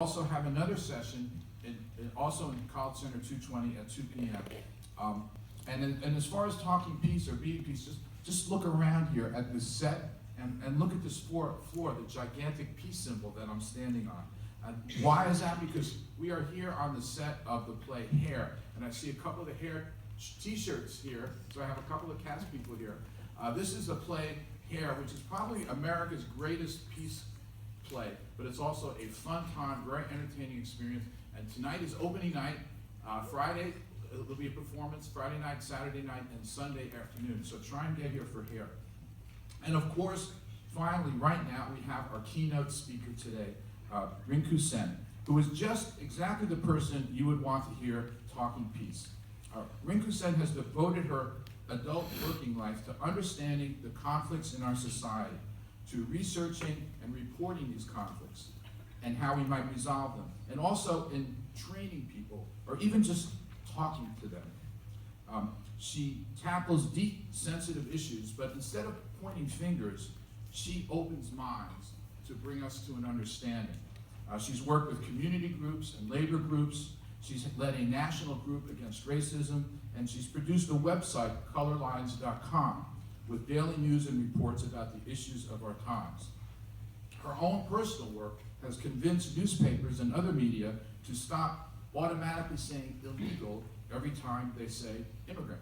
Also have another session, also in College Center 220 at 2 p.m. And as far as talking peace or being peace, just look around here at this set and look at this floor, the gigantic peace symbol that I'm standing on. Why is that? Because we are here on the set of the play Hair, and I see a couple of the Hair t-shirts here, so I have a couple of cast people here. This is the play Hair, which is probably America's greatest peace play, but it's also a fun time, very entertaining experience. And tonight is opening night. Friday, there'll be a performance, Friday night, Saturday night, and Sunday afternoon. So try and get here for Hair. And of course, finally, right now, we have our keynote speaker today, Rinku Sen, who is just exactly the person you would want to hear talking peace. Rinku Sen has devoted her adult working life to understanding the conflicts in our society, to researching and reporting these conflicts and how we might resolve them, and also in training people or even just talking to them. She tackles deep, sensitive issues, but instead of pointing fingers, she opens minds to bring us to an understanding. She's worked with community groups and labor groups. She's led a national group against racism, and she's produced a website, colorlines.com, with daily news and reports about the issues of our times. Her own personal work has convinced newspapers and other media to stop automatically saying illegal every time they say immigrant.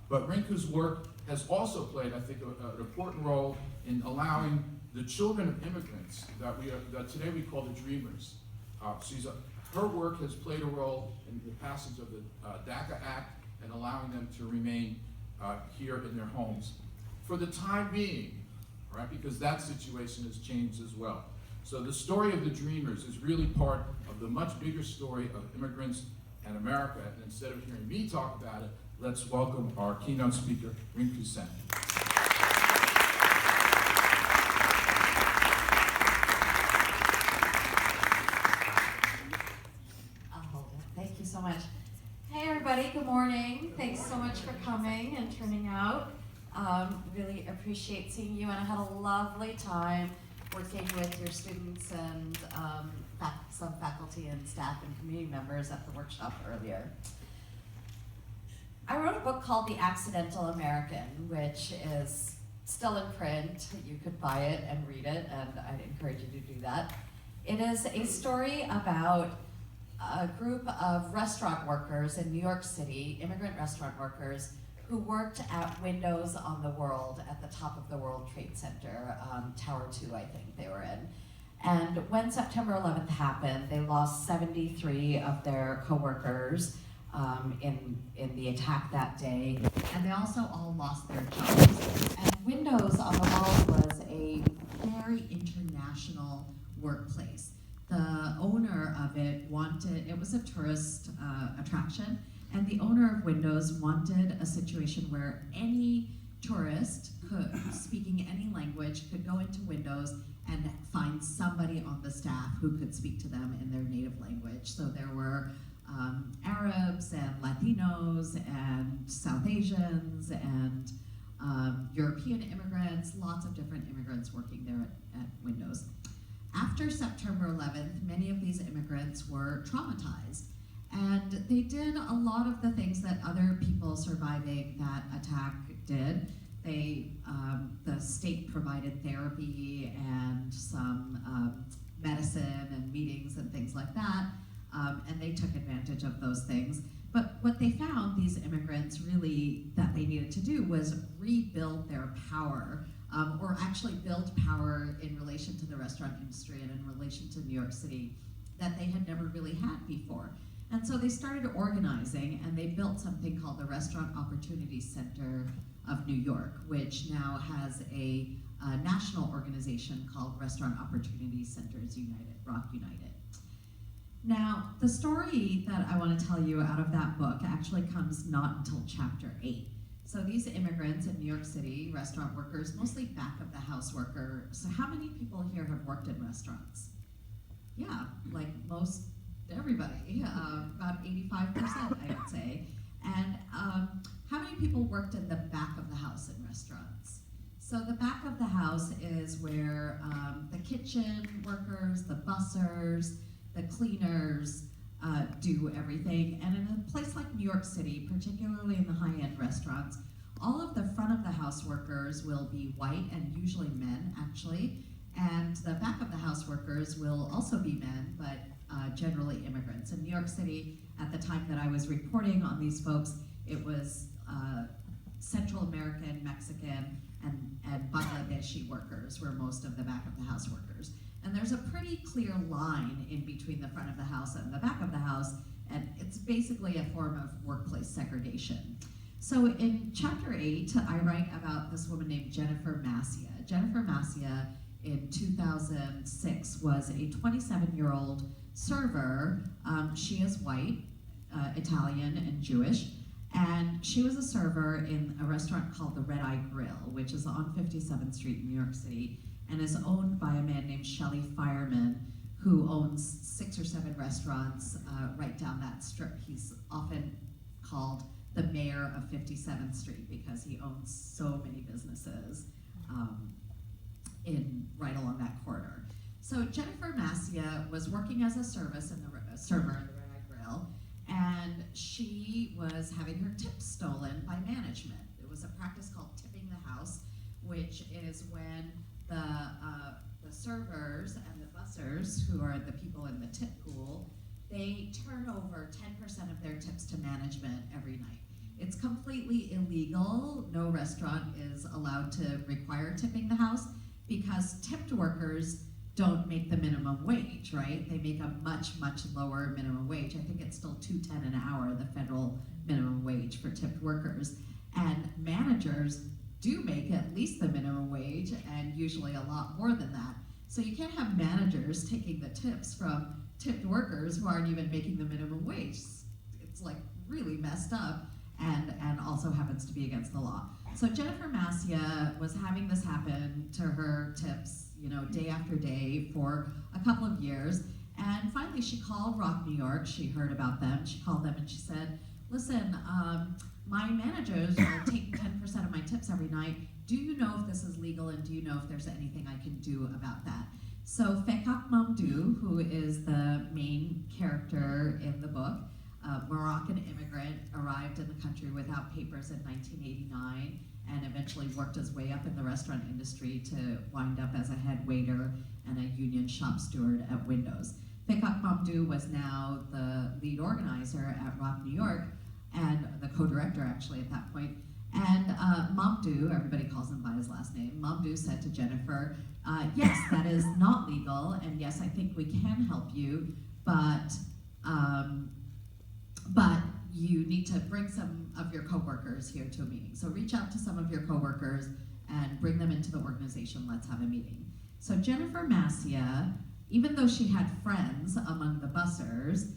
But Rinku's work has also played, I think, an important role in allowing the children of immigrants that today we call the Dreamers. Her work has played a role in the passage of the DACA Act and allowing them to remain here in their homes for the time being, right? Because that situation has changed as well. So the story of the Dreamers is really part of the much bigger story of immigrants and America. And instead of hearing me talk about it, let's welcome our keynote speaker, Rinku Sen. Thank you so much. Hey everybody, good morning. Thanks so much for coming and turning out. Really appreciate seeing you, and I had a lovely time working with your students and some faculty and staff and community members at the workshop earlier. I wrote a book called The Accidental American, which is still in print. You could buy it and read it, and I'd encourage you to do that. It is a story about a group of restaurant workers in New York City, immigrant restaurant workers, who worked at Windows on the World at the top of the World Trade Center, Tower 2, I think they were in. And when September 11th happened, they lost 73 of their coworkers in the attack that day, and they also all lost their jobs. And Windows on the World was a very international workplace. The owner of it it was a tourist attraction, and the owner of Windows wanted a situation where any tourist speaking any language could go into Windows and find somebody on the staff who could speak to them in their native language. So there were Arabs and Latinos and South Asians and European immigrants, lots of different immigrants working there at Windows. After September 11th, many of these immigrants were traumatized, and they did a lot of the things that other people surviving that attack did. The state provided therapy and some medicine and meetings and things like that, and they took advantage of those things. But what they found, these immigrants really, that they needed to do was rebuild their power, or actually build power in relation to the restaurant industry and in relation to New York City that they had never really had before. And so they started organizing, and they built something called the Restaurant Opportunity Center of New York, which now has a national organization called Restaurant Opportunity Centers United, Rock United. Now, the story that I want to tell you out of that book actually comes not until chapter 8. So these immigrants in New York City, restaurant workers, mostly back of the house worker. So how many people here have worked in restaurants? Yeah, like most everybody, about 85%, I would say. And how many people worked in the back of the house in restaurants? So the back of the house is where the kitchen workers, the bussers, the cleaners do everything. And in a place like New York City, particularly in the high-end restaurants, all of the front of the house workers will be white, and usually men, actually. And the back of the house workers will also be men, but generally immigrants. In New York City, at the time that I was reporting on these folks, it was Central American, Mexican, and Bangladeshi workers were most of the back of the house workers. And there's a pretty clear line in between the front of the house and the back of the house, and it's basically a form of workplace segregation. So in chapter 8, I write about this woman named Jennifer Massia. Jennifer Massia in 2006 was a 27-year-old server. She is white, Italian, and Jewish. And she was a server in a restaurant called the Red Eye Grill, which is on 57th Street in New York City, and is owned by a man named Shelley Fireman, who owns 6 or 7 restaurants right down that strip. He's often called the mayor of 57th Street because he owns so many businesses right along that corridor. So Jennifer Massia was working as a server in the Red Eye Grill, and she was having her tips stolen by management. It was a practice called tipping the house, which is when the servers and the bussers, who are the people in the tip pool, they turn over 10% of their tips to management every night. It's completely illegal. No restaurant is allowed to require tipping the house because tipped workers don't make the minimum wage, right? They make a much, much lower minimum wage. I think it's still $2.10 an hour, the federal minimum wage for tipped workers. And managers do make at least the minimum wage, and usually a lot more than that. So you can't have managers taking the tips from tipped workers who aren't even making the minimum wage. It's like really messed up, and also happens to be against the law. So Jennifer Massia was having this happen to her tips, day after day for a couple of years. And finally she called Rock New York. She heard about them. She called them and she said, listen, my managers are taking 10% of my tips every night. Do you know if this is legal, and do you know if there's anything I can do about that? So Fekak Mamdouh, who is the main character in the book, a Moroccan immigrant, arrived in the country without papers in 1989 and eventually worked his way up in the restaurant industry to wind up as a head waiter and a union shop steward at Windows. Fekak Mamdouh was now the lead organizer at Rock New York, and the co-director actually at that point. And Mamdouh, everybody calls him by his last name, Mamdouh said to Jennifer, yes, that is not legal, and yes, I think we can help you, but you need to bring some of your coworkers here to a meeting. So reach out to some of your coworkers and bring them into the organization. Let's have a meeting. So Jennifer Massia, even though she had friends among the bussers,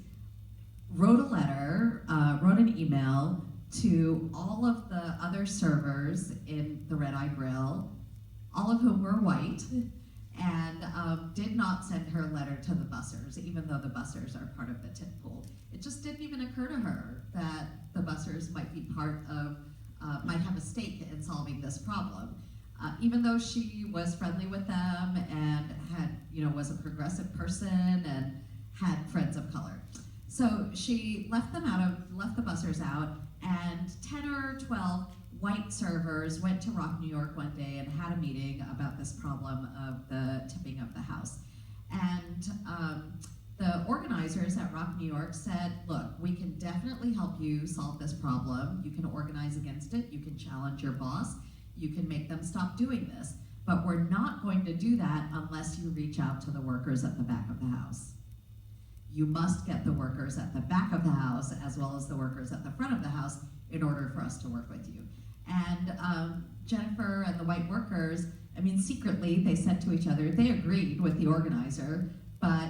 wrote a letter, wrote an email to all of the other servers in the Red Eye Grill, all of whom were white, and did not send her letter to the bussers, even though the bussers are part of the tip pool. It just didn't even occur to her that the bussers might be part of, might have a stake in solving this problem. Even though she was friendly with them and had, was a progressive person and had friends of color. So she left the bussers out, and 10 or 12 white servers went to Rock New York one day and had a meeting about this problem of the tipping of the house. And the organizers at Rock New York said, look, we can definitely help you solve this problem. You can organize against it, you can challenge your boss, you can make them stop doing this, but we're not going to do that unless you reach out to the workers at the back of the house. You must get the workers at the back of the house as well as the workers at the front of the house in order for us to work with you. And Jennifer and the white workers, secretly they said to each other, they agreed with the organizer, but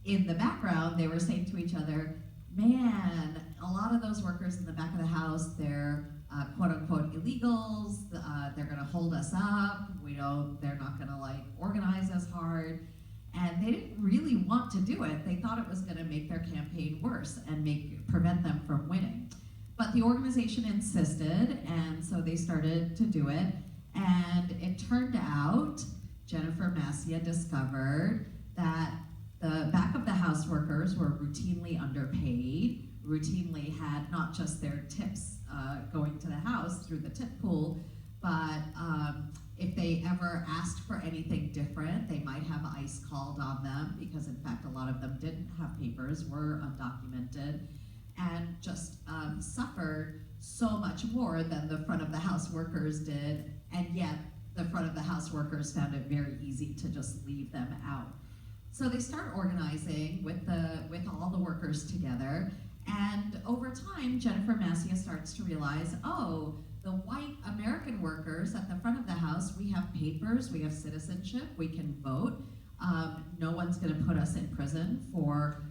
in the background they were saying to each other, man, a lot of those workers in the back of the house, they're quote unquote illegals, they're gonna hold us up, they're not gonna organize as hard. And they didn't really want to do it. They thought it was gonna make their campaign worse and prevent them from winning. But the organization insisted, and so they started to do it. And it turned out, Jennifer Massia discovered that the back of the house workers were routinely underpaid, routinely had not just their tips going to the house through the tip pool, but if they ever asked for anything different, they might have ICE called on them, because in fact a lot of them didn't have papers, were undocumented, and just suffered so much more than the front of the house workers did, and yet the front of the house workers found it very easy to just leave them out. So they start organizing with all the workers together, and over time, Jennifer Massia starts to realize, oh, the white American workers at the front of the house, we have papers, we have citizenship, we can vote. No one's going to put us in prison for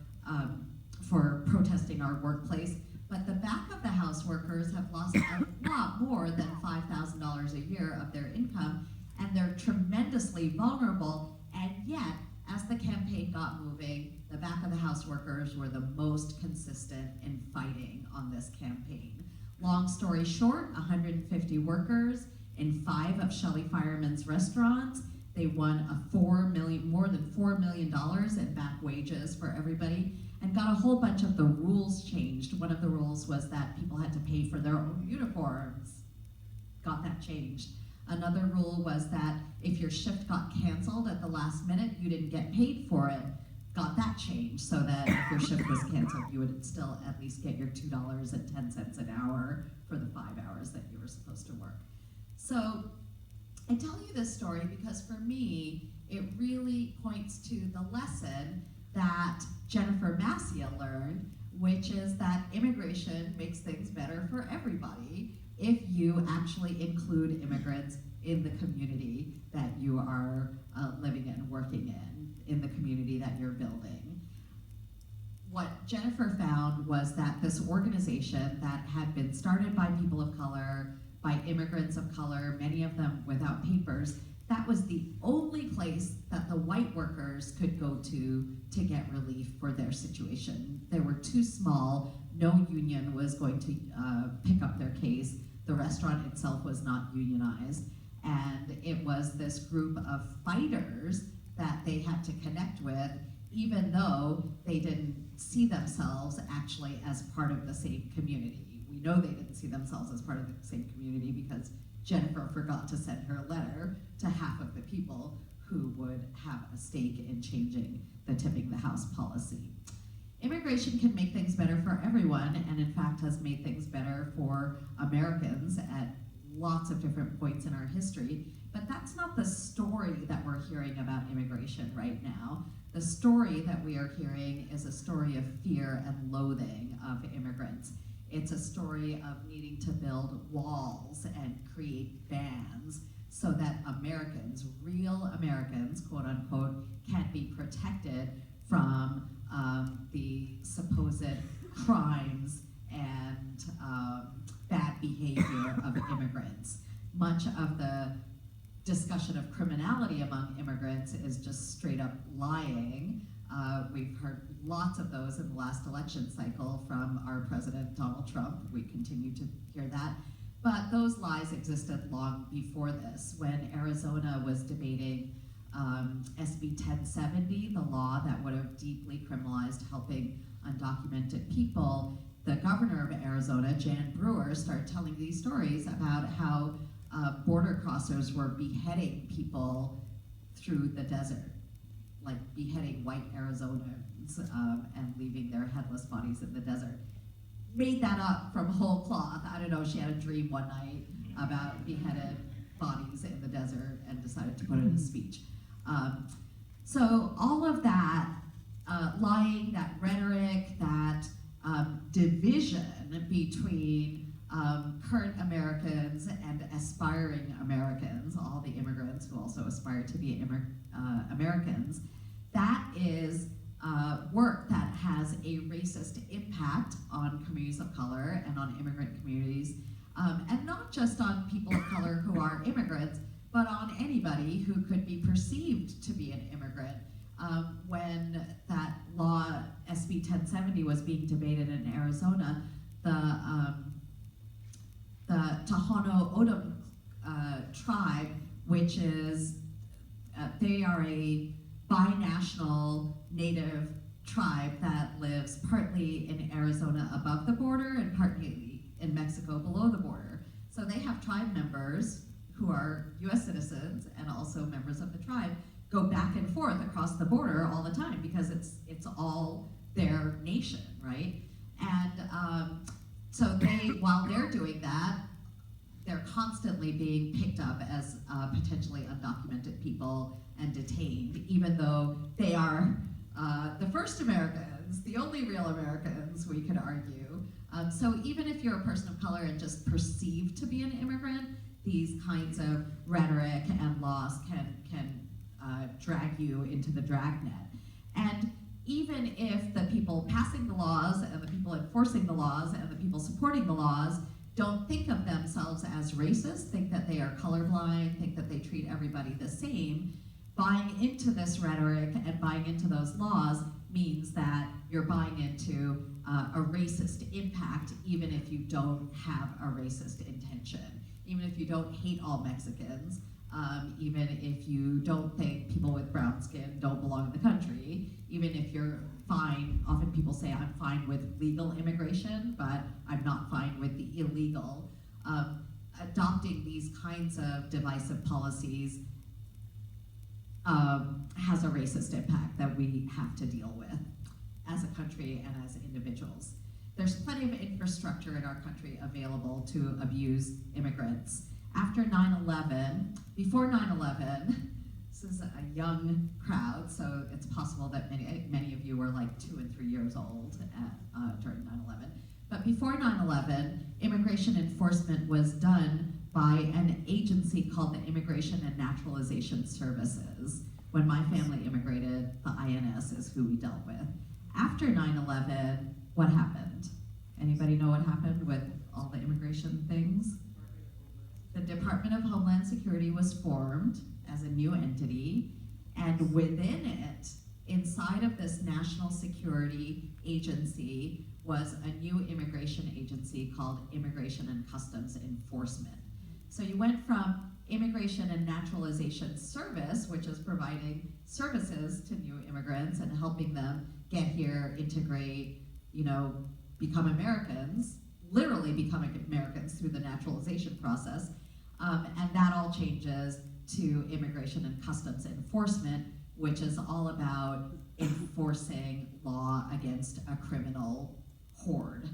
protesting our workplace. But the back of the house workers have lost a lot more than $5,000 a year of their income, and they're tremendously vulnerable. And yet, as the campaign got moving, the back of the house workers were the most consistent in fighting on this campaign. Long story short, 150 workers in 5 of Shelley Fireman's restaurants. They won more than $4 million in back wages for everybody, and got a whole bunch of the rules changed. One of the rules was that people had to pay for their own uniforms. Got that changed. Another rule was that if your shift got canceled at the last minute, you didn't get paid for it. Got that changed so that if your shift was canceled, you would still at least get your $2.10 an hour for the 5 hours that you were supposed to work. So I tell you this story because for me, it really points to the lesson that Jennifer Massia learned, which is that immigration makes things better for everybody if you actually include immigrants in the community that you are living and working in the community that you're building. What Jennifer found was that this organization that had been started by people of color, by immigrants of color, many of them without papers, that was the only place that the white workers could go to get relief for their situation. They were too small, no union was going to pick up their case, the restaurant itself was not unionized, and it was this group of fighters that they had to connect with, even though they didn't see themselves actually as part of the same community. We know they didn't see themselves as part of the same community because Jennifer forgot to send her letter to half of the people who would have a stake in changing the tipping the house policy. Immigration can make things better for everyone, and in fact has made things better for Americans at lots of different points in our history, but that's not the story that we're hearing about immigration right now. The story that we are hearing is a story of fear and loathing of immigrants. It's a story of needing to build walls and create bans so that Americans, real Americans, quote unquote, can be protected from the supposed crimes and bad behavior of immigrants. Much of the discussion of criminality among immigrants is just straight up lying. We've heard lots of those in the last election cycle from our president, Donald Trump. We continue to hear that. But those lies existed long before this. When Arizona was debating SB 1070, the law that would have deeply criminalized helping undocumented people, the governor of Arizona, Jan Brewer, started telling these stories about how border crossers were beheading people through the desert, like beheading white Arizonans and leaving their headless bodies in the desert. Made that up from whole cloth. I don't know, she had a dream one night about beheaded bodies in the desert and decided to put it in a speech. So all of that lying, that rhetoric, that division between current Americans and aspiring Americans, all the immigrants who also aspire to be Americans, that is work that has a racist impact on communities of color and on immigrant communities, and not just on people of color who are immigrants, but on anybody who could be perceived to be an immigrant. When that law, SB 1070, was being debated in Arizona, the Tohono O'odham tribe, which is, they are a binational native tribe that lives partly in Arizona above the border and partly in Mexico below the border. So they have tribe members who are US citizens and also members of the tribe go back and forth across the border all the time because it's all their nation, right? And so while they're doing that, they're constantly being picked up as potentially undocumented people and detained, even though they are the first Americans, the only real Americans, we could argue. So even if you're a person of color and just perceived to be an immigrant, these kinds of rhetoric and laws can drag you into the dragnet. And even if the people passing the laws and the people enforcing the laws and the people supporting the laws don't think of themselves as racist, think that they are colorblind, think that they treat everybody the same, buying into this rhetoric and buying into those laws means that you're buying into a racist impact, even if you don't have a racist intention. Even if you don't hate all Mexicans, even if you don't think people with brown skin don't belong in the country, even if you're fine, often people say I'm fine with legal immigration, but I'm not fine with the illegal. Adopting these kinds of divisive policies has a racist impact that we have to deal with as a country and as individuals. There's plenty of infrastructure in our country available to abuse immigrants. After 9/11, before 9/11, this is a young crowd, so it's possible that many of you were like 2 and 3 years old during 9/11. But before 9/11, immigration enforcement was done by an agency called the Immigration and Naturalization Services. When my family immigrated, the INS is who we dealt with. After 9/11, what happened? Anybody know what happened with all the immigration things? The Department of Homeland Security was formed as a new entity, and within it, inside of this national security agency, was a new immigration agency called Immigration and Customs Enforcement. So you went from Immigration and Naturalization Service, which is providing services to new immigrants and helping them get here, integrate, become Americans, literally become Americans through the naturalization process. And that all changes to Immigration and Customs Enforcement, which is all about enforcing law against a criminal horde,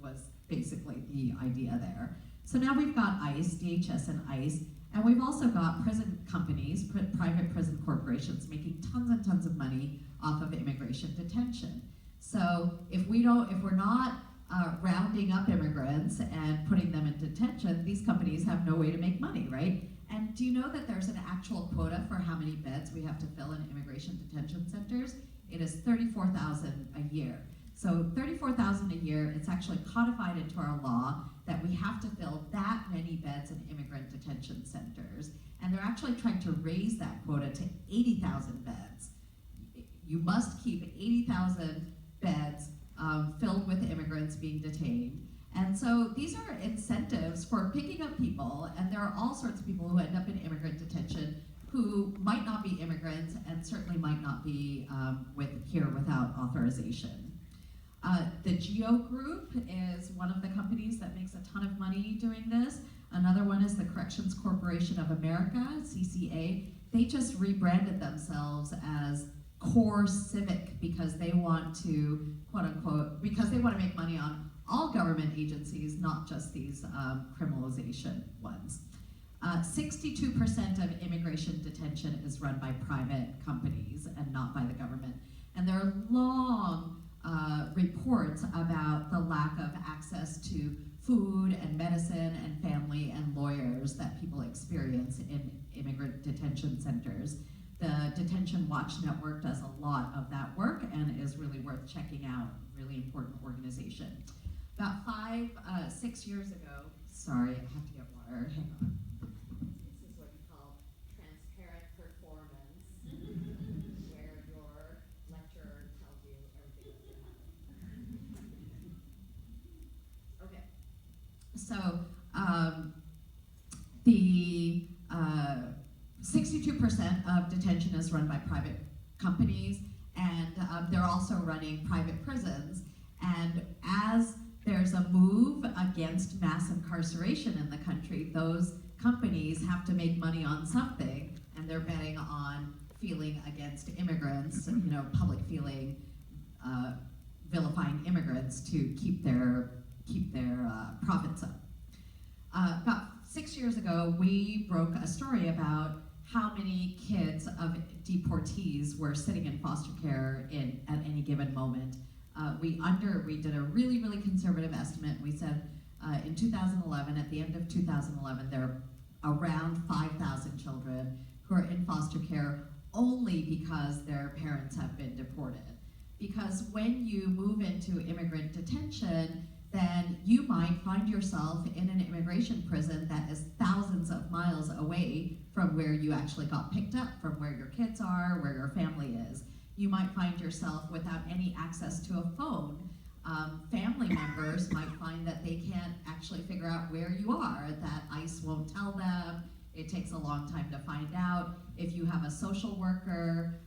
was basically the idea there. So now we've got ICE, DHS and ICE, and we've also got prison companies, private prison corporations making tons and tons of money off of immigration detention. So if we're not rounding up immigrants and putting them in detention, these companies have no way to make money, right? And do you know that there's an actual quota for how many beds we have to fill in immigration detention centers? It is 34,000 a year. So 34,000 a year, it's actually codified into our law that we have to fill that many beds in immigrant detention centers. And they're actually trying to raise that quota to 80,000 beds. You must keep 80,000 beds filled with immigrants being detained. And so these are incentives for picking up people, and there are all sorts of people who end up in immigrant detention who might not be immigrants and certainly might not be here without authorization. The GEO Group is one of the companies that makes a ton of money doing this. Another one is the Corrections Corporation of America, CCA. They just rebranded themselves as Core Civic because they want to, quote unquote, because they want to make money on all government agencies, not just these criminalization ones. 62% of immigration detention is run by private companies and not by the government. And there are long reports about the lack of access to food and medicine and family and lawyers that people experience in immigrant detention centers. The Detention Watch Network does a lot of that work and is really worth checking out, really important organization. About 6 years ago, sorry, I have to get water, hang on. This is what you call transparent performance, where your lecturer tells you everything that's going to happen. Okay, so 62% of detention is run by private companies, and they're also running private prisons. And as there's a move against mass incarceration in the country, those companies have to make money on something, and they're betting on feeling against immigrants, public feeling, vilifying immigrants to keep their profits up. About 6 years ago, we broke a story about how many kids of deportees were sitting in foster care at any given moment. We did a really, really conservative estimate. We said in 2011, at the end of 2011, there are around 5,000 children who are in foster care only because their parents have been deported. Because when you move into immigrant detention, then you might find yourself in an immigration prison that is thousands of miles away from where you actually got picked up, from where your kids are, where your family is. You might find yourself without any access to a phone. Family members might find that they can't actually figure out where you are, that ICE won't tell them. It takes a long time to find out. If you have a social worker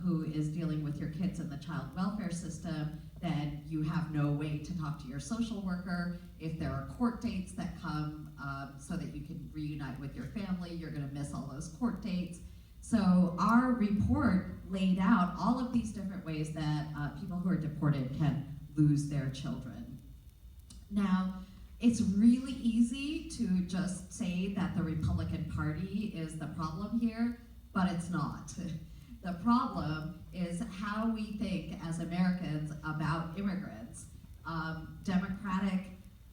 who is dealing with your kids in the child welfare system, then you have no way to talk to your social worker. If there are court dates that come so that you can reunite with your family, you're gonna miss all those court dates. So our report laid out all of these different ways that people who are deported can lose their children. Now, it's really easy to just say that the Republican Party is the problem here, but it's not. The problem is how we think as Americans about immigrants. Democratic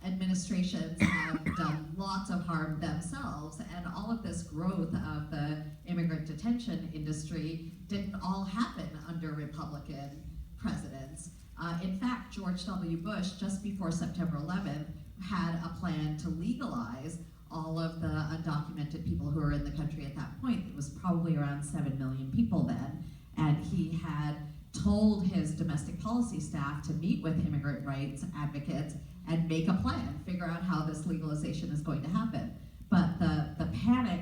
administrations have done lots of harm themselves, and all of this growth of the immigrant detention industry didn't all happen under Republican presidents. In fact, George W. Bush, just before September 11th, had a plan to legalize all of the undocumented people who were in the country at that point. It was probably around 7 million people then, and he had told his domestic policy staff to meet with immigrant rights advocates and make a plan, figure out how this legalization is going to happen. But the panic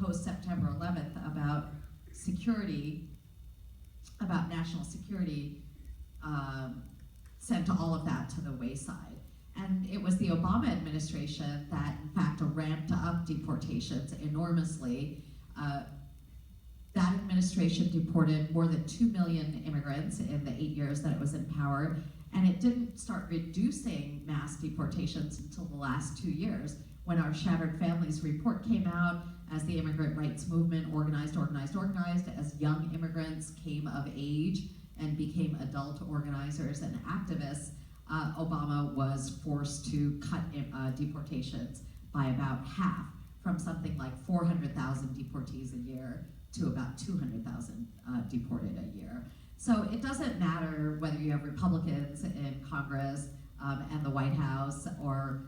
post-September 11th about security, about national security, sent all of that to the wayside. And it was the Obama administration that, in fact, ramped up deportations enormously. That administration deported more than 2 million immigrants in the 8 years that it was in power, and it didn't start reducing mass deportations until the last 2 years, when our Shattered Families report came out, as the immigrant rights movement organized, as young immigrants came of age and became adult organizers and activists. Obama was forced to cut deportations by about half, from something like 400,000 deportees a year to about 200,000 deported a year. So it doesn't matter whether you have Republicans in Congress and the White House, or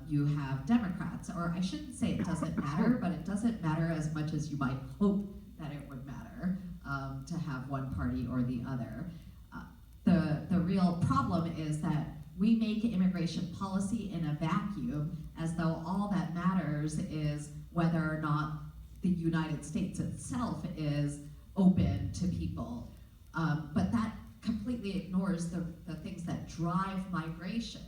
you have Democrats, or I shouldn't say it doesn't matter, but it doesn't matter as much as you might hope that it would matter to have one party or the other. The real problem is that we make immigration policy in a vacuum, as though all that matters is whether or not the United States itself is open to people. But that completely ignores the things that drive migration.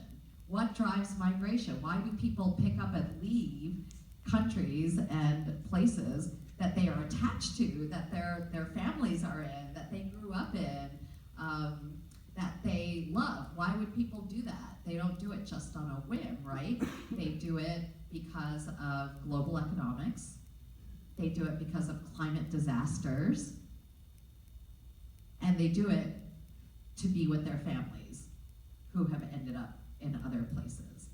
What drives migration? Why do people pick up and leave countries and places that they are attached to, that their families are in, that they grew up in, that they love? Why would people do that? They don't do it just on a whim, right? They do it because of global economics. They do it because of climate disasters. And they do it to be with their families who have ended up in other places.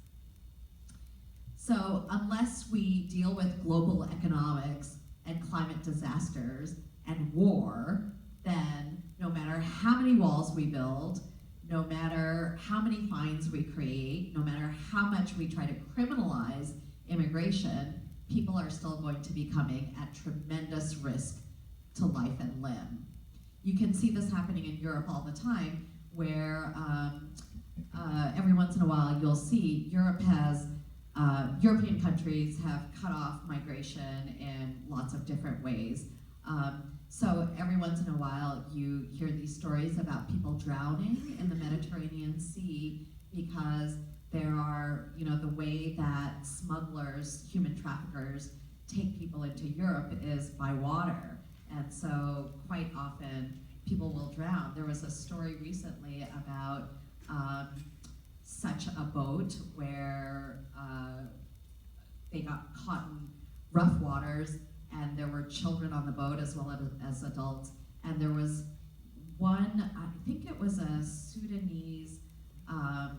So unless we deal with global economics and climate disasters and war, then no matter how many walls we build, no matter how many fines we create, no matter how much we try to criminalize immigration, people are still going to be coming at tremendous risk to life and limb. You can see this happening in Europe all the time, where every once in a while you'll see Europe has European countries have cut off migration in lots of different ways. So every once in a while, you hear these stories about people drowning in the Mediterranean Sea because there are, the way that smugglers, human traffickers, take people into Europe is by water. And so quite often, people will drown. There was a story recently about such a boat where they got caught in rough waters, and there were children on the boat as well as adults. And there was one, I think it was a Sudanese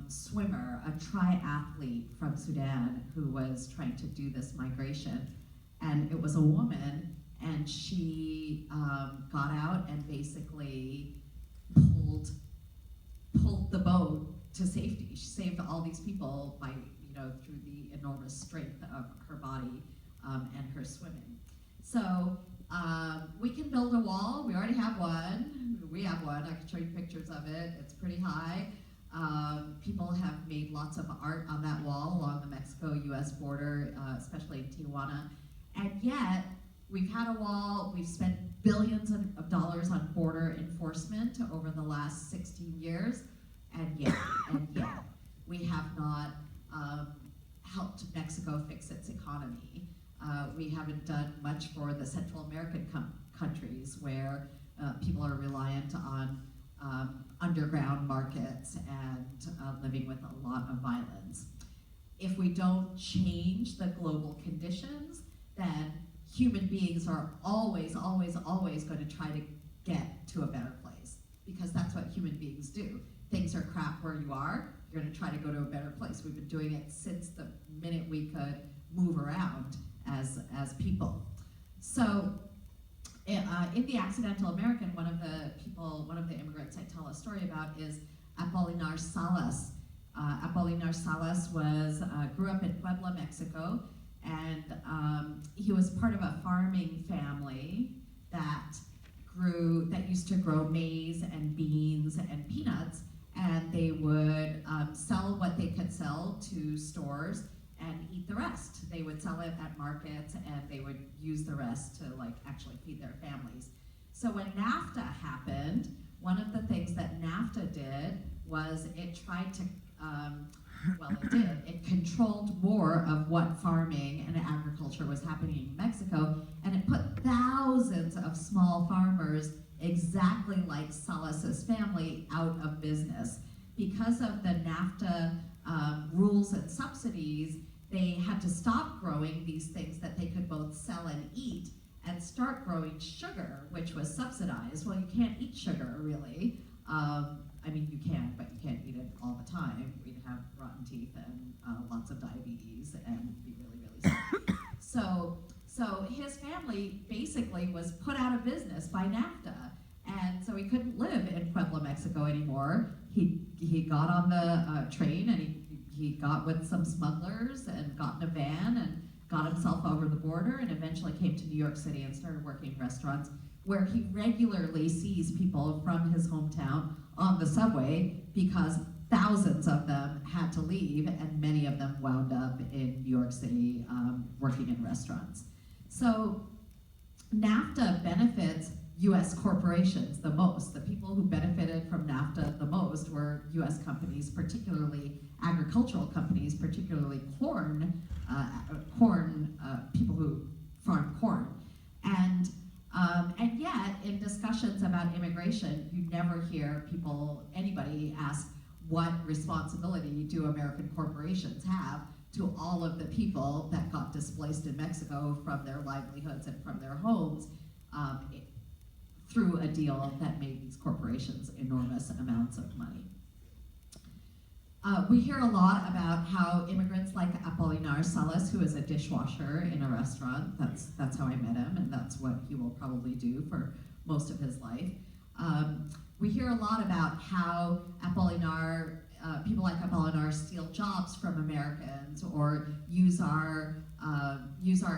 swimmer, a triathlete from Sudan, who was trying to do this migration. And it was a woman, and she got out and basically pulled the boat to safety. She saved all these people by, through the enormous strength of her body and her swimming. So we can build a wall. We already have one. We have one. I can show you pictures of it. It's pretty high. People have made lots of art on that wall along the Mexico-US border, especially in Tijuana. And yet, we've had a wall. We've spent billions of dollars on border enforcement over the last 16 years. And yet, we have not helped Mexico fix its economy. We haven't done much for the Central American countries where people are reliant on underground markets and living with a lot of violence. If we don't change the global conditions, then human beings are always, always, always going to try to get to a better place, because that's what human beings do. Things are crap where you are, you're going to try to go to a better place. We've been doing it since the minute we could move around as people. So in The Accidental American, one of the immigrants I tell a story about is Apolinar Salas. Apolinar Salas grew up in Puebla, Mexico, and he was part of a farming family that used to grow maize and beans and peanuts, and they would sell what they could sell to stores and eat the rest. They would sell it at markets, and they would use the rest to actually feed their families. So when NAFTA happened, one of the things that NAFTA did was it tried to, it controlled more of what farming and agriculture was happening in Mexico, and it put thousands of small farmers, exactly like Salas's family, out of business. Because of the NAFTA rules and subsidies, they had to stop growing these things that they could both sell and eat, and start growing sugar, which was subsidized. Well, you can't eat sugar, really. You can, but you can't eat it all the time. We'd have rotten teeth and lots of diabetes and be really, really sick. So his family basically was put out of business by NAFTA, and so he couldn't live in Puebla, Mexico anymore. He got on the train, and he got with some smugglers and got in a van and got himself over the border, and eventually came to New York City and started working in restaurants, where he regularly sees people from his hometown on the subway, because thousands of them had to leave, and many of them wound up in New York City working in restaurants. So NAFTA benefits US corporations the most. The people who benefited from NAFTA the most were US companies, particularly agricultural companies, particularly corn people who farm corn. And yet, in discussions about immigration, you never hear anybody ask, what responsibility do American corporations have to all of the people that got displaced in Mexico from their livelihoods and from their homes through a deal that made these corporations enormous amounts of money. We hear a lot about how immigrants like Apolinar Salas, who is a dishwasher in a restaurant, that's how I met him, and that's what he will probably do for most of his life. We hear a lot about how people like Apolinar steal jobs from Americans, or use our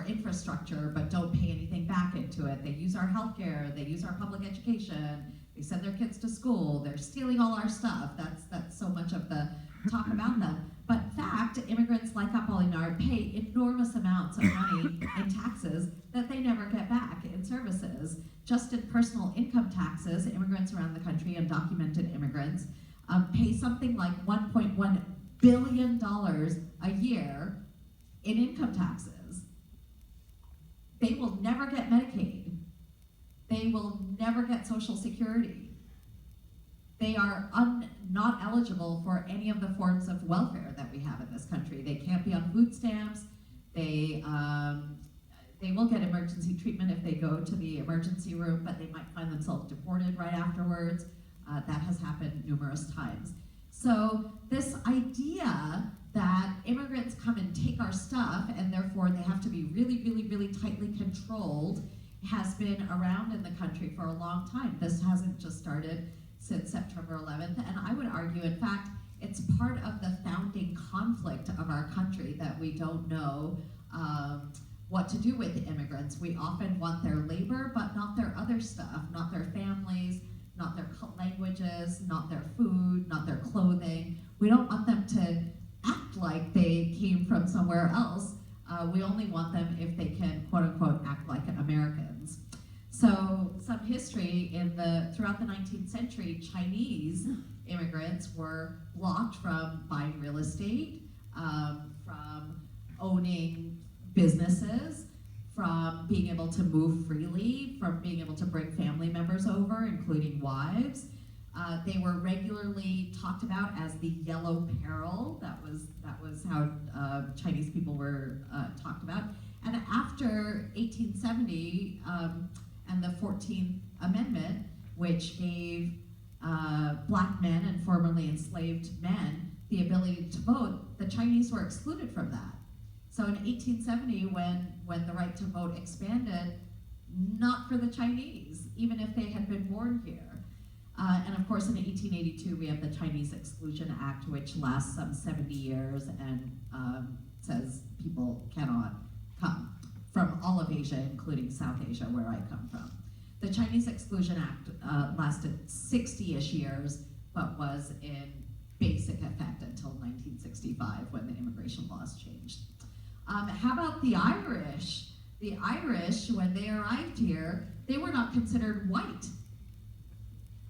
infrastructure but don't pay anything back into it. They use our healthcare, they use our public education, they send their kids to school, they're stealing all our stuff. That's so much of the talk about them. But in fact, immigrants like Apollinaire pay enormous amounts of money in taxes that they never get back in services. Just in personal income taxes, immigrants around the country, undocumented immigrants, pay something like $1.1 billion a year in income taxes. They will never get Medicaid. They will never get Social Security. They are not eligible for any of the forms of welfare that we have in this country. They can't be on food stamps. They will get emergency treatment if they go to the emergency room, but they might find themselves deported right afterwards. That has happened numerous times. So this idea that immigrants come and take our stuff and therefore they have to be really, really, really tightly controlled has been around in the country for a long time. This hasn't just started since September 11th, and I would argue, in fact, it's part of the founding conflict of our country that we don't know what to do with immigrants. We often want their labor, but not their other stuff, not their families, not their languages, not their food, not their clothing. We don't want them to act like they came from somewhere else. We only want them if they can, quote unquote, act like Americans. So some history throughout the 19th century, Chinese immigrants were blocked from buying real estate, from owning businesses, from being able to move freely, from being able to bring family members over, including wives. They were regularly talked about as the yellow peril. That was how Chinese people were talked about. And after 1870 and the 14th Amendment, which gave black men and formerly enslaved men the ability to vote, the Chinese were excluded from that. So in 1870, when the right to vote expanded, not for the Chinese, even if they had been born here. And of course, in 1882, we have the Chinese Exclusion Act, which lasts some 70 years and says people cannot come from all of Asia, including South Asia, where I come from. The Chinese Exclusion Act lasted 60-ish years, but was in basic effect until 1965, when the immigration laws changed. How about the Irish? The Irish, when they arrived here, they were not considered white.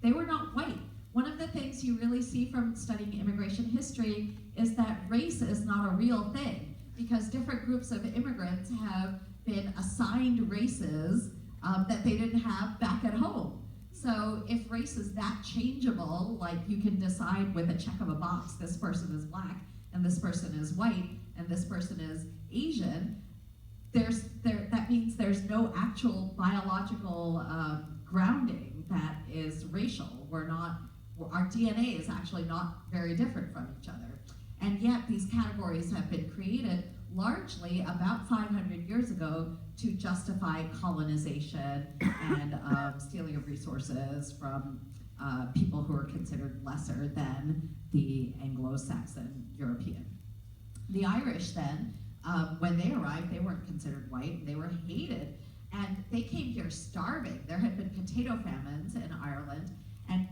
They were not white. One of the things you really see from studying immigration history is that race is not a real thing, because different groups of immigrants have been assigned races that they didn't have back at home. So if race is that changeable, like you can decide with a check of a box, this person is black, and this person is white, and this person is Asian, that means there's no actual biological grounding that is racial. Our DNA is actually not very different from each other. And yet these categories have been created largely about 500 years ago to justify colonization and stealing of resources from people who are considered lesser than the Anglo-Saxon European. The Irish then, when they arrived, they weren't considered white, they were hated. And they came here starving. There had been potato famines in Ireland, and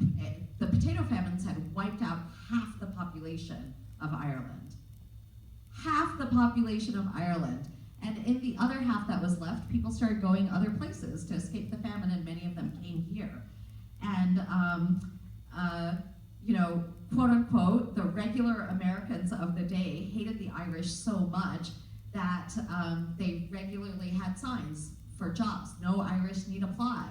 the potato famines had wiped out half the population of Ireland. Half the population of Ireland. And in the other half that was left, people started going other places to escape the famine, and many of them came here. And, quote unquote, the regular Americans of the day hated the Irish so much that they regularly had signs for jobs. No Irish need apply.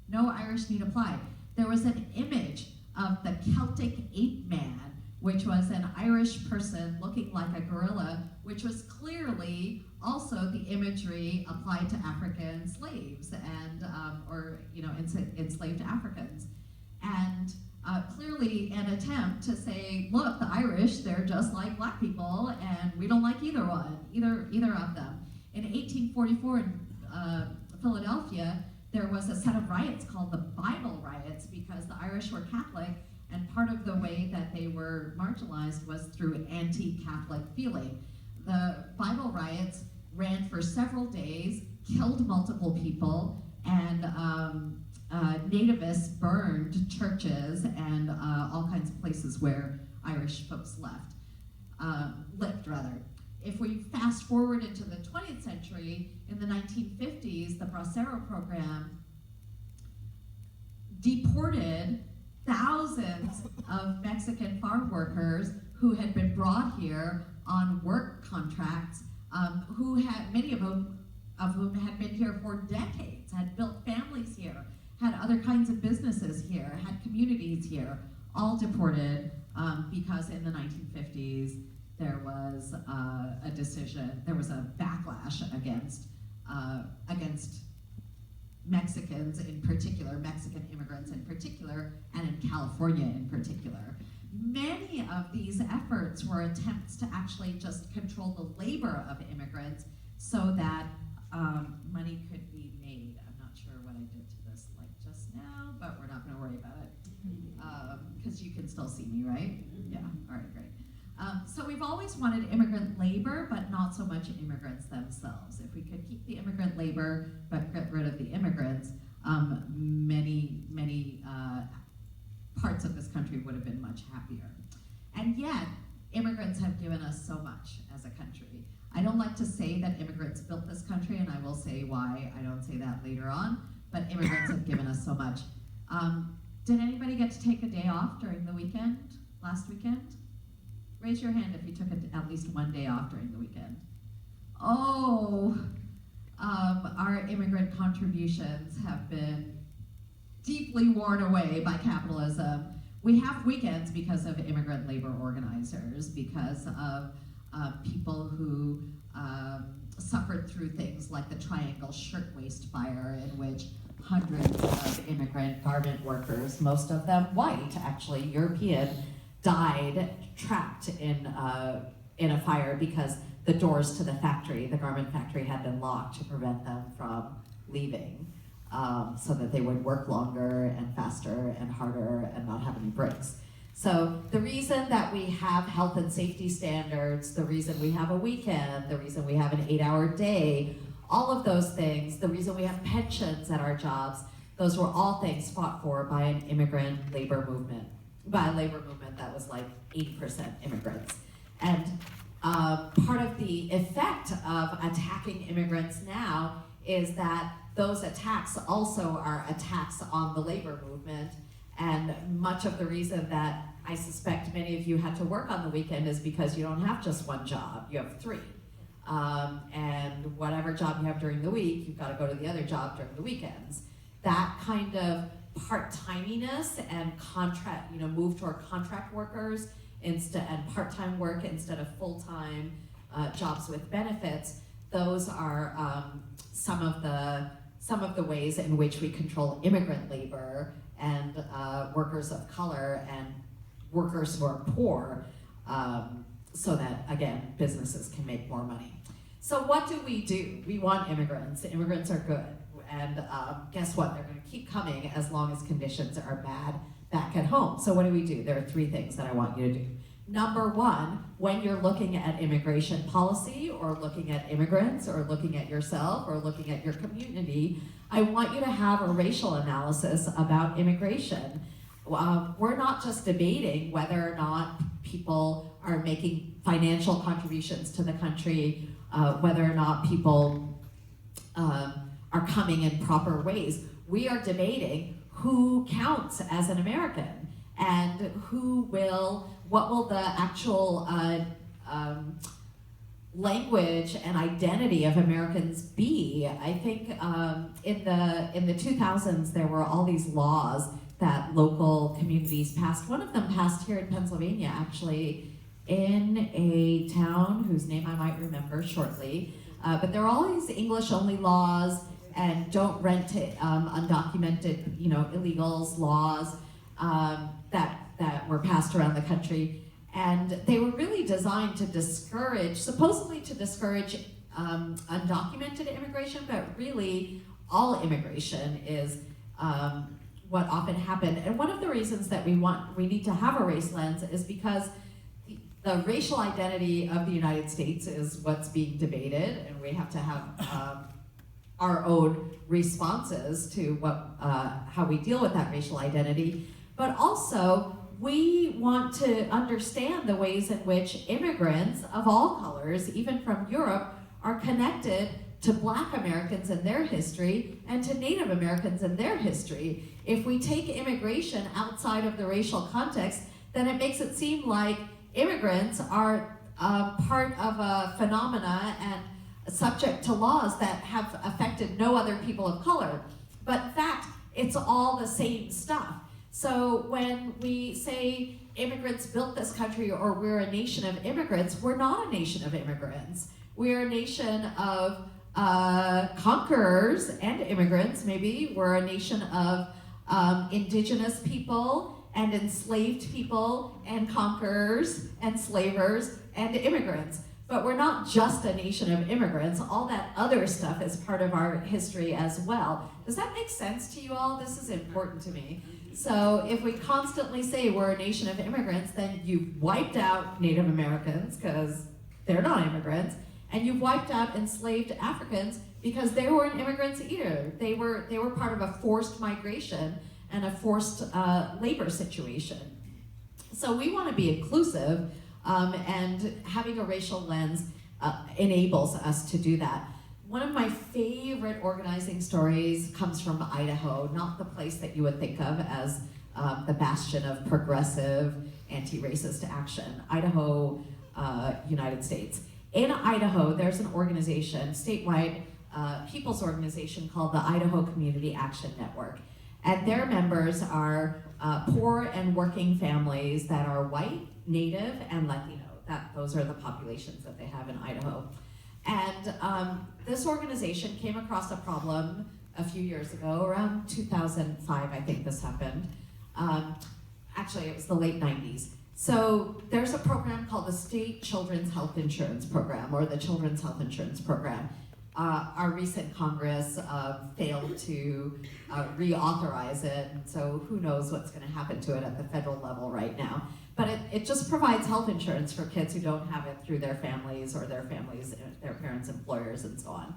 No Irish need apply. There was an image of the Celtic ape man, which was an Irish person looking like a gorilla, which was clearly also the imagery applied to African slaves and enslaved Africans. And clearly an attempt to say, look, the Irish, they're just like black people, and we don't like either of them. In 1844 in Philadelphia, there was a set of riots called the Bible riots because the Irish were Catholic, and part of the way that they were marginalized was through anti-Catholic feeling. The Bible riots ran for several days, killed multiple people, and nativists burned churches and all kinds of places where Irish folks left. lived rather. If we fast forward into the 20th century, in the 1950s, the Bracero program deported thousands of Mexican farm workers who had been brought here on work contracts, who had, many of whom had been here for decades, had built families here, had other kinds of businesses here, had communities here, all deported because in the 1950s there was a decision, there was a backlash against Mexicans in particular, Mexican immigrants in particular, and in California in particular. Many of these efforts were attempts to actually just control the labor of immigrants so that money could be made. I'm not sure what I did to this like just now, but we're not going to worry about it because you can still see me, right? Yeah, all right, great. So we've always wanted immigrant labor, but not so much immigrants themselves. If we could keep the immigrant labor, but get rid of the immigrants, many parts of this country would have been much happier. And yet, immigrants have given us so much as a country. I don't like to say that immigrants built this country, and I will say why I don't say that later on, but immigrants have given us so much. Did anybody get to take a day off during the weekend, last weekend? Raise your hand if you took at least one day off during the weekend. Oh, our immigrant contributions have been deeply worn away by capitalism. We have weekends because of immigrant labor organizers, because of people who suffered through things like the Triangle Shirtwaist Fire, in which hundreds of immigrant garment workers, most of them white, actually European, died trapped in a fire because the doors to the factory, the garment factory, had been locked to prevent them from leaving, so that they would work longer and faster and harder and not have any breaks. So the reason that we have health and safety standards, the reason we have a weekend, the reason we have an 8-hour day, all of those things, the reason we have pensions at our jobs, those were all things fought for by an immigrant labor movement. By a labor movement that was like 80% immigrants. And part of the effect of attacking immigrants now is that those attacks also are attacks on the labor movement. And much of the reason that I suspect many of you had to work on the weekend is because you don't have just one job, you have 3. And whatever job you have during the week, you've got to go to the other job during the weekends. That kind of part-timiness and contract, move toward contract workers and part-time work instead of full-time jobs with benefits. Those are some of the ways in which we control immigrant labor and workers of color and workers who are poor, so that again businesses can make more money. So what do? We want immigrants. Immigrants are good. And guess what? They're going to keep coming as long as conditions are bad back at home. So what do? There are 3 things that I want you to do. Number 1, when you're looking at immigration policy or looking at immigrants or looking at yourself or looking at your community, I want you to have a racial analysis about immigration. We're not just debating whether or not people are making financial contributions to the country, whether or not people are coming in proper ways. We are debating who counts as an American and what will the actual language and identity of Americans be. I think in the 2000s there were all these laws that local communities passed. One of them passed here in Pennsylvania, actually, in a town whose name I might remember shortly. But there are all these English-only laws and don't rent to undocumented, illegals laws that were passed around the country. And they were really designed to supposedly to discourage undocumented immigration, but really all immigration is what often happened. And one of the reasons that we need to have a race lens is because the racial identity of the United States is what's being debated, and we have to have our own responses to how we deal with that racial identity. But also, we want to understand the ways in which immigrants of all colors, even from Europe, are connected to Black Americans and their history and to Native Americans and their history. If we take immigration outside of the racial context, then it makes it seem like immigrants are part of a phenomena and subject to laws that have affected no other people of color. But in fact, it's all the same stuff. So when we say immigrants built this country or we're a nation of immigrants, we're not a nation of immigrants. We're a nation of conquerors and immigrants, maybe. We're a nation of indigenous people and enslaved people and conquerors and slavers and immigrants. But we're not just a nation of immigrants. All that other stuff is part of our history as well. Does that make sense to you all? This is important to me. So if we constantly say we're a nation of immigrants, then you've wiped out Native Americans because they're not immigrants, and you've wiped out enslaved Africans because they weren't immigrants either. They were part of a forced migration and a forced labor situation. So we want to be inclusive, and having a racial lens enables us to do that. One of my favorite organizing stories comes from Idaho, not the place that you would think of as the bastion of progressive anti-racist action. Idaho, United States. In Idaho, there's an organization, statewide people's organization called the Idaho Community Action Network. And their members are poor and working families that are white, Native, and Latino. Those are the populations that they have in Idaho. And this organization came across a problem a few years ago, around 2005, I think this happened. Actually, it was the late 90s. So there's a program called the State Children's Health Insurance Program, or the Children's Health Insurance Program. Our recent Congress failed to reauthorize it, and so who knows what's going to happen to it at the federal level right now. But it just provides health insurance for kids who don't have it through their families or their parents' employers, and so on.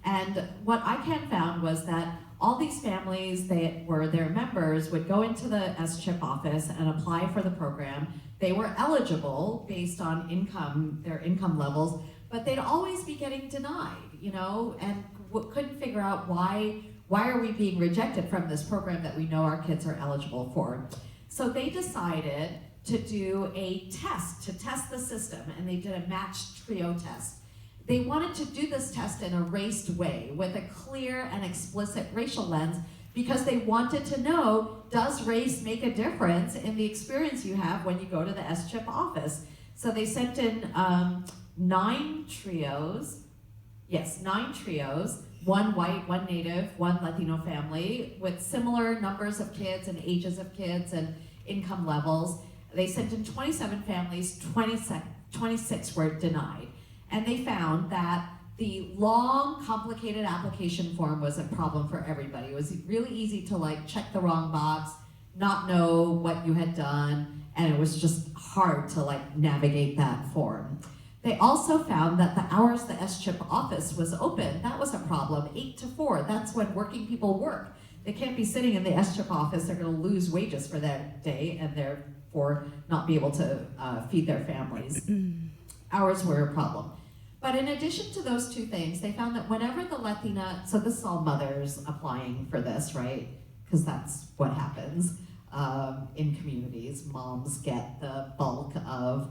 And what ICANN found was that all these families that were their members would go into the SCHIP office and apply for the program. They were eligible based on their income levels, but they'd always be getting denied, and couldn't figure out why are we being rejected from this program that we know our kids are eligible for. So they decided to do a test, to test the system, and they did a matched trio test. They wanted to do this test in a raced way with a clear and explicit racial lens because they wanted to know, does race make a difference in the experience you have when you go to the SCHIP office? So they sent in 9 trios, one white, one Native, one Latino family with similar numbers of kids and ages of kids and income levels. They sent in 27 families, 26 were denied. And they found that the long, complicated application form was a problem for everybody. It was really easy to check the wrong box, not know what you had done, and it was just hard to navigate that form. They also found that the hours the SCHIP office was open, that was a problem, 8 to 4. That's when working people work. They can't be sitting in the SCHIP office, they're gonna lose wages for that day and therefore not be able to feed their families. Hours were a problem. But in addition to those two things, they found that whenever the Latina, so this is all mothers applying for this, right? Because that's what happens in communities. Moms get the bulk of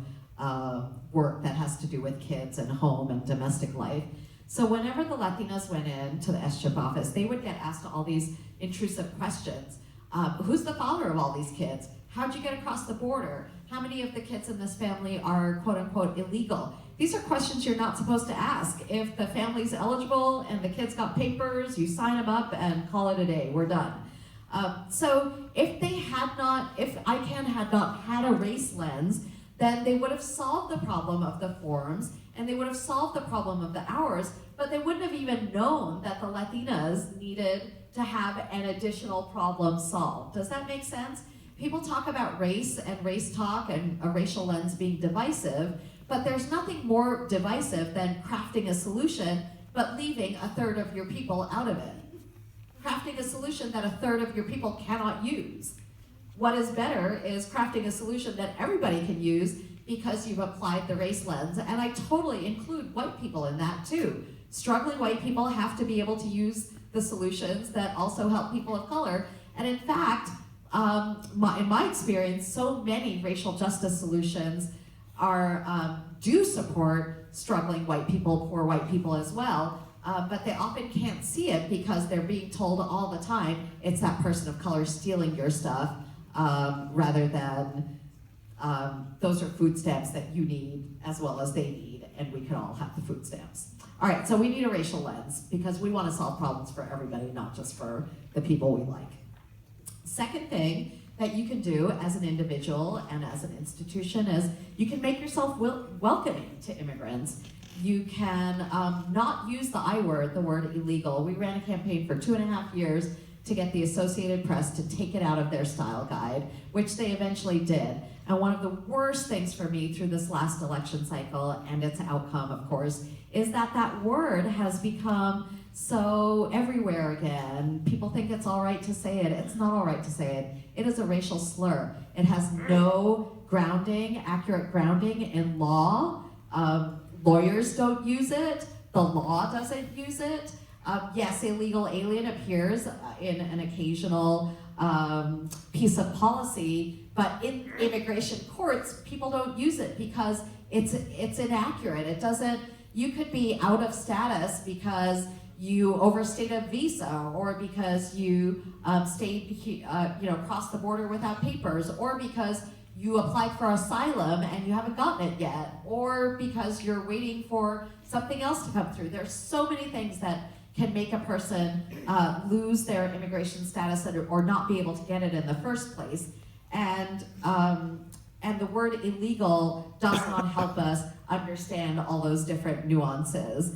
work that has to do with kids and home and domestic life. So whenever the Latinas went in to the SCHIP office, they would get asked all these intrusive questions. Who's the father of all these kids? How'd you get across the border? How many of the kids in this family are quote unquote illegal? These are questions you're not supposed to ask. If the family's eligible and the kids got papers, you sign them up and call it a day, we're done. So if ICANN had not had a race lens, then they would have solved the problem of the forms and they would have solved the problem of the hours, but they wouldn't have even known that the Latinas needed to have an additional problem solved. Does that make sense? People talk about race and race talk and a racial lens being divisive, but there's nothing more divisive than crafting a solution but leaving a third of your people out of it. Crafting a solution that a third of your people cannot use. what is better is crafting a solution that everybody can use because you've applied the race lens. And I totally include white people in that too. Struggling white people have to be able to use the solutions that also help people of color. And in fact, in my experience, so many racial justice solutions do support struggling white people, poor white people as well, but they often can't see it because they're being told all the time it's that person of color stealing your stuff, rather than those are food stamps that you need as well as they need, and we can all have the food stamps. All right, so we need a racial lens because we want to solve problems for everybody, not just for the people we like. Second thing that you can do as an individual and as an institution is you can make yourself welcoming to immigrants. You can not use the I word, the word illegal. We ran a campaign for 2.5 years to get the Associated Press to take it out of their style guide, which they eventually did. And one of the worst things for me through this last election cycle and its outcome, of course, is that that word has become so everywhere again. People think it's all right to say it. It's not all right to say it. It is a racial slur. It has no accurate grounding in law. Lawyers don't use it. The law doesn't use it. Yes, illegal alien appears in an occasional piece of policy, but in immigration courts, people don't use it because it's inaccurate. It doesn't. You could be out of status because you overstayed a visa, or because you crossed the border without papers, or because you applied for asylum and you haven't gotten it yet, or because you're waiting for something else to come through. There's so many things that can make a person lose their immigration status or not be able to get it in the first place. And the word illegal does not help us understand all those different nuances.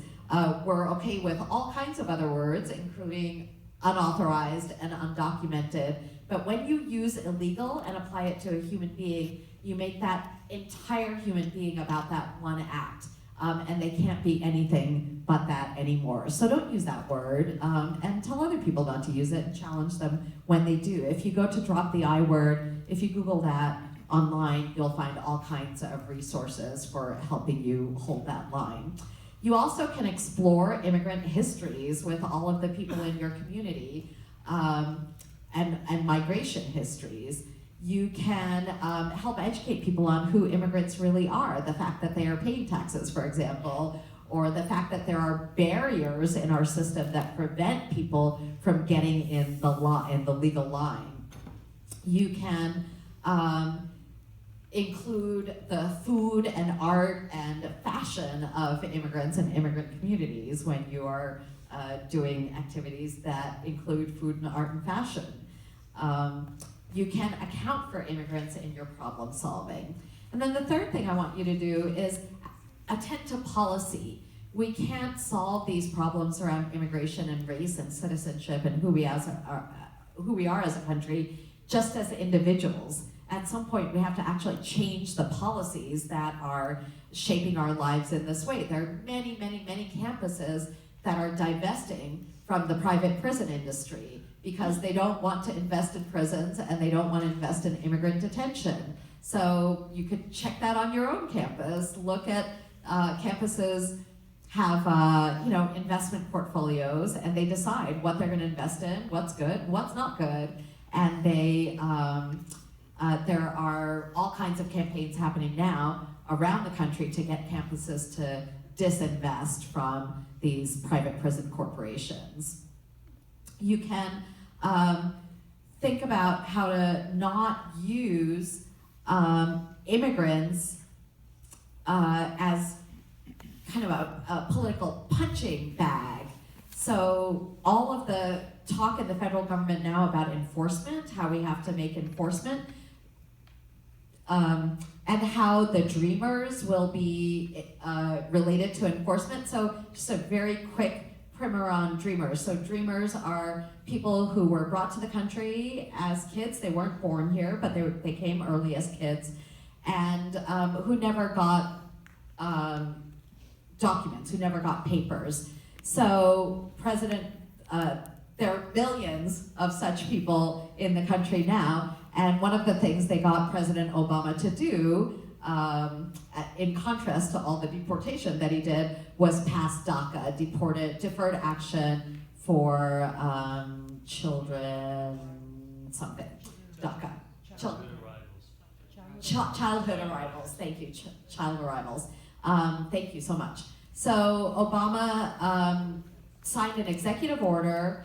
We're okay with all kinds of other words, including unauthorized and undocumented, but when you use illegal and apply it to a human being, you make that entire human being about that one act. And they can't be anything but that anymore. So don't use that word, and tell other people not to use it and challenge them when they do. If you go to drop the I word, if you Google that online, you'll find all kinds of resources for helping you hold that line. You also can explore immigrant histories with all of the people in your community, and migration histories. You can help educate people on who immigrants really are, the fact that they are paying taxes, for example, or the fact that there are barriers in our system that prevent people from getting in the legal line. You can include the food and art and fashion of immigrants and immigrant communities when you are doing activities that include food and art and fashion. You can account for immigrants in your problem solving. And then the third thing I want you to do is attend to policy. We can't solve these problems around immigration and race and citizenship and who we are as a country just as individuals. At some point, we have to actually change the policies that are shaping our lives in this way. There are many, many, many campuses that are divesting from the private prison industry because they don't want to invest in prisons and they don't want to invest in immigrant detention. So you could check that on your own campus. Look at campuses have investment portfolios, and they decide what they're going to invest in, what's good, what's not good, and they there are all kinds of campaigns happening now around the country to get campuses to disinvest from these private prison corporations. You can think about how to not use immigrants as kind of a political punching bag. So all of the talk in the federal government now about enforcement, how we have to make enforcement, and how the Dreamers will be related to enforcement. So just a very quick primer on Dreamers. So Dreamers are people who were brought to the country as kids. They weren't born here, but they came early as kids, and who never got documents, who never got papers. So there are millions of such people in the country now, And one of the things they got President Obama to do, in contrast to all the deportation that he did, was pass DACA, deferred action for children something. DACA. Childhood arrivals. Thank you. Child arrivals. Thank you so much. So Obama signed an executive order,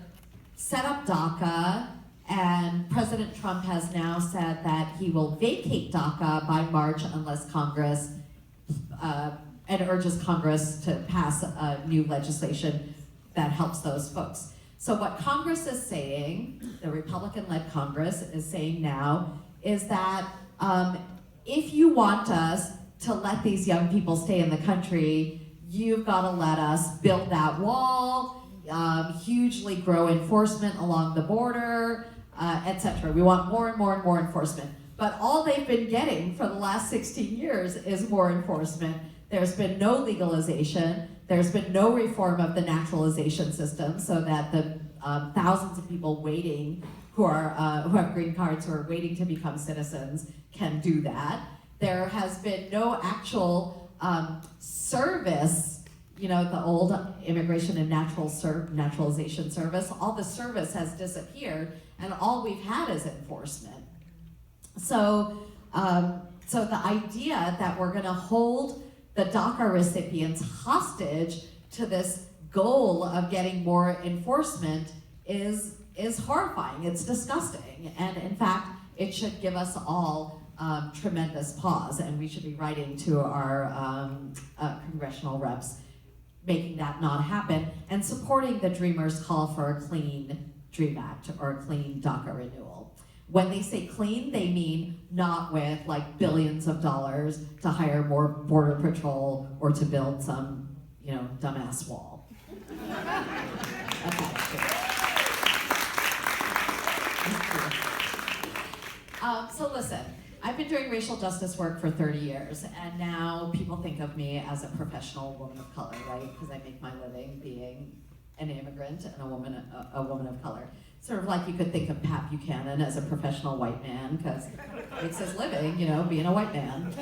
set up DACA, and President Trump has now said that he will vacate DACA by March unless Congress, and urges Congress to pass new legislation that helps those folks. So what Congress is saying, the Republican-led Congress is saying now, is that if you want us to let these young people stay in the country, you've got to let us build that wall, hugely grow enforcement along the border, etc. We want more and more and more enforcement. But all they've been getting for the last 16 years is more enforcement. There's been no legalization. There's been no reform of the naturalization system so that the thousands of people waiting who have green cards, who are waiting to become citizens, can do that. There has been no actual service, you know, the old Immigration and Naturalization Service. All the service has disappeared, and all we've had is enforcement. So, so the idea that we're going to hold the DACA recipients hostage to this goal of getting more enforcement is horrifying. It's disgusting, and in fact, it should give us all tremendous pause, and we should be writing to our congressional reps, making that not happen, and supporting the Dreamers' call for a clean DREAM Act or a clean DACA renewal. When they say clean, they mean not with like billions of dollars to hire more border patrol or to build some, you know, dumbass wall. Okay. So listen, I've been doing racial justice work for 30 years, and now people think of me as a professional woman of color, right? Because I make my living being an immigrant and a woman of color. Sort of like you could think of Pat Buchanan as a professional white man, because it's his living, you know, being a white man.